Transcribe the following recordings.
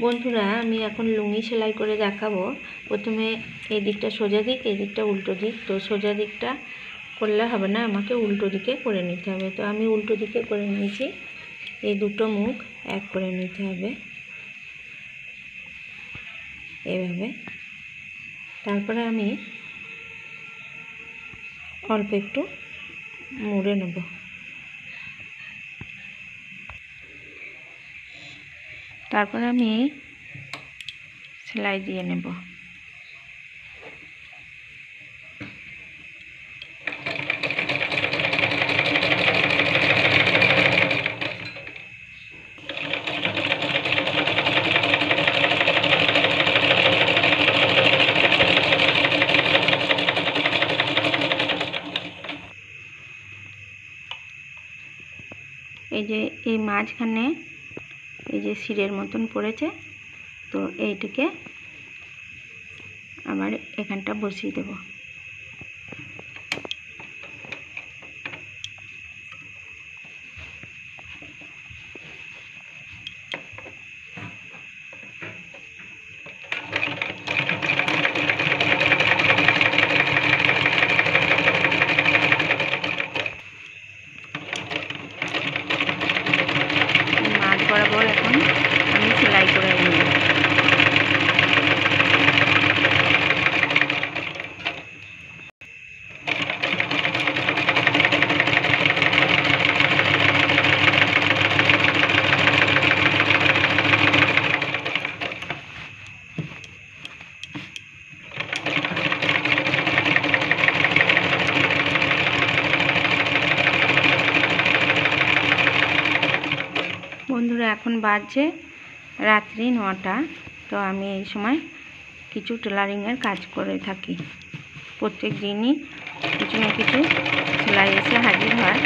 বন্ধুরা, আমি এখন লুঙ্গি সেলাই করে দেখাবো। প্রথমে এই দিকটা সোজা দিক, এই দিকটা উল্টো দিক। তো সোজা দিকটা করলে হবে না, আমাকে উল্টো দিকে করে নিতে হবে। তো আমি উল্টো দিকে করে নিয়েছি। এই দুটো মুখ এক করে নিতে হবে এভাবে। তারপরে আমি অল্প একটু মুড়ে নেব। তারপরে আমি সেলাই দিয়ে নেব। এই যে এই মাঝখানে এই যে সিরের মতন পড়েছে, তো এইটিকে আবার এখানটা বসিয়ে দেব। মাঝ বরাবর এখন আমি সেলাই করে নেব। বন্ধুরা, এখন বাজছে রাত্রি 9টা। তো আমি এই সময় কিছু টেলারিংয়ের কাজ করে থাকি। প্রত্যেক দিনই কিছু না কিছু সেলাই এসে হাজির হয়।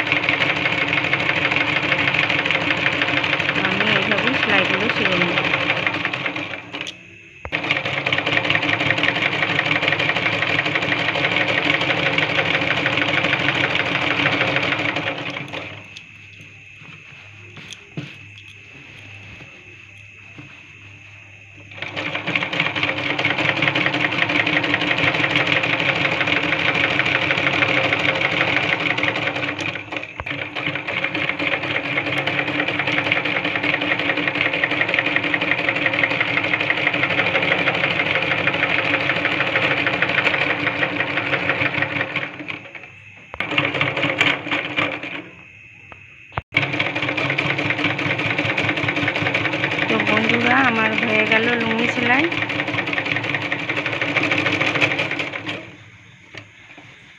তো আমি এইভাবে সেলাইগুলো সেরে নিই। তো বন্ধুরা, আমার হয়ে গেল লুঙ্গি সেলাই।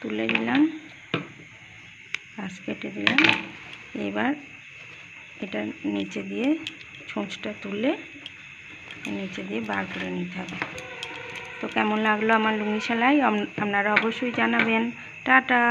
তুলে দিলাম, পাশ কেটে দিলাম। এবার এটা নিচে দিয়ে ছোঁচটা তুলে নিচে দিয়ে বার করে নিতে হবে। তো কেমন লাগলো আমার লুঙ্গি সেলাই আপনারা অবশ্যই জানাবেন। টাটা।